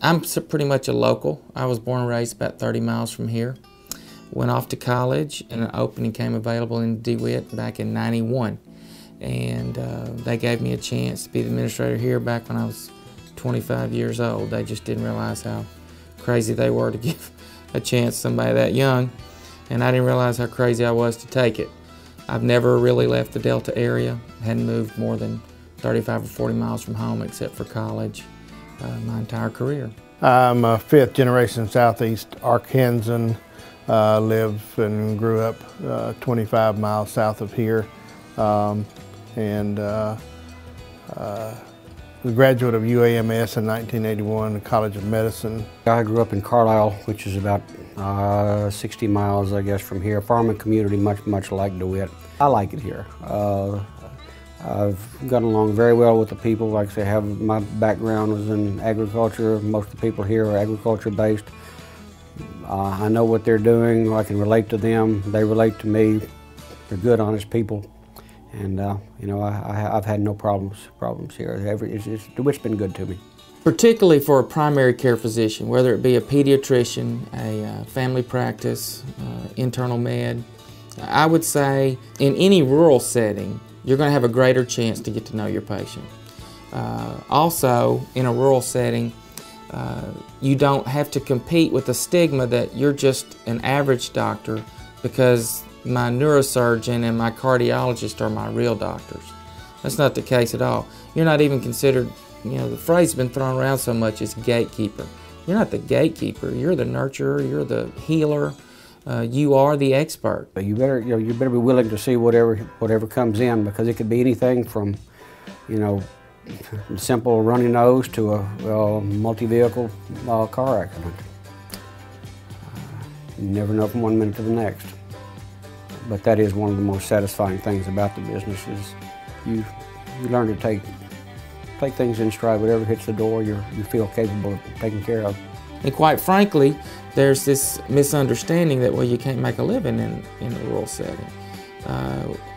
I'm pretty much a local. I was born and raised about 30 miles from here. Went off to college and an opening came available in DeWitt back in '91. And they gave me a chance to be the administrator here back when I was 25 years old. They just didn't realize how crazy they were to give a chance to somebody that young. And I didn't realize how crazy I was to take it. I've never really left the Delta area. Hadn't moved more than 35 or 40 miles from home except for college my entire career. I'm a fifth generation Southeast Arkansan. Lived and grew up 25 miles south of here. Was a graduate of UAMS in 1981, the College of Medicine. I grew up in Carlisle, which is about 60 miles, I guess, from here. Farming community, much like DeWitt. I like it here. I've gotten along very well with the people. Like I say, my background was in agriculture. Most of the people here are agriculture-based. I know what they're doing. I can relate to them. They relate to me. They're good, honest people. And you know, I've had no problems here. DeWitt's been good to me. Particularly for a primary care physician, whether it be a pediatrician, a family practice, internal med, I would say in any rural setting, you're going to have a greater chance to get to know your patient. Also, in a rural setting, you don't have to compete with the stigma that you're just an average doctor because my neurosurgeon and my cardiologist are my real doctors. That's not the case at all. You're not even considered, you know, the phrase has been thrown around so much as gatekeeper. You're not the gatekeeper, you're the nurturer, you're the healer, you are the expert. But you better be willing to see whatever comes in, because it could be anything from, you know, simple runny nose to a multi-vehicle car accident. You never know from one minute to the next. But that is one of the most satisfying things about the business is you learn to take things in stride. Whatever hits the door, you feel capable of taking care of. And quite frankly, there's this misunderstanding that, well, you can't make a living in a rural setting.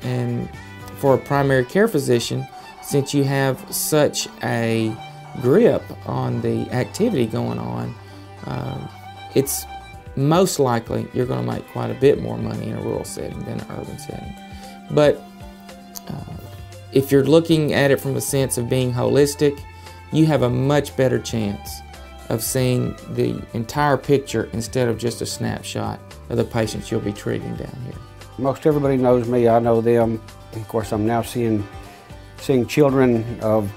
And for a primary care physician, since you have such a grip on the activity going on, it's most likely you're going to make quite a bit more money in a rural setting than an urban setting. But if you're looking at it from a sense of being holistic, you have a much better chance of seeing the entire picture instead of just a snapshot of the patients you'll be treating down here. Most everybody knows me, I know them. Of course, I'm now seeing children of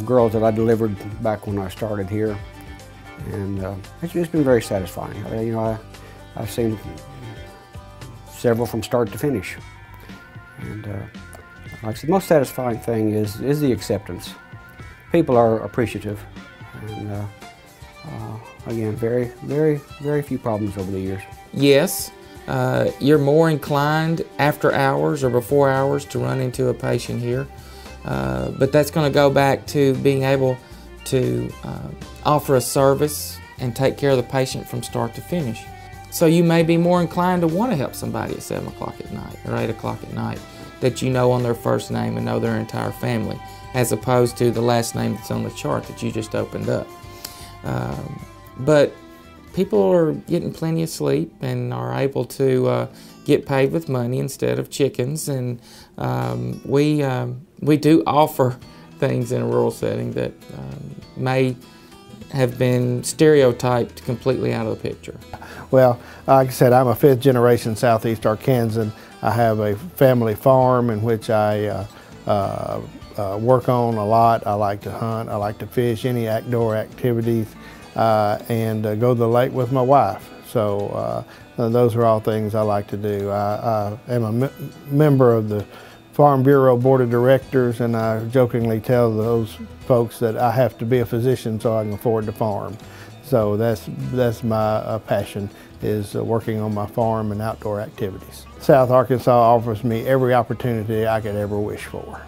girls that I delivered back when I started here. And it's been very satisfying. You know, I've seen several from start to finish. And like I said, the most satisfying thing is the acceptance. People are appreciative. And again, very few problems over the years. Yes, you're more inclined after hours or before hours to run into a patient here. But that's going to go back to being able to offer a service and take care of the patient from start to finish. So you may be more inclined to want to help somebody at 7 o'clock at night or 8 o'clock at night that you know on their first name and know their entire family, as opposed to the last name that's on the chart that you just opened up. But people are getting plenty of sleep and are able to get paid with money instead of chickens, and we do offer things in a rural setting that may have been stereotyped completely out of the picture. Well, like I said, I'm a fifth generation Southeast Arkansan. I have a family farm in which I work on a lot. I like to hunt, I like to fish, any outdoor activities, and go to the lake with my wife. So those are all things I like to do. I am a member of the Farm Bureau Board of Directors, and I jokingly tell those folks that I have to be a physician so I can afford to farm. So that's my passion, is working on my farm and outdoor activities. South Arkansas offers me every opportunity I could ever wish for.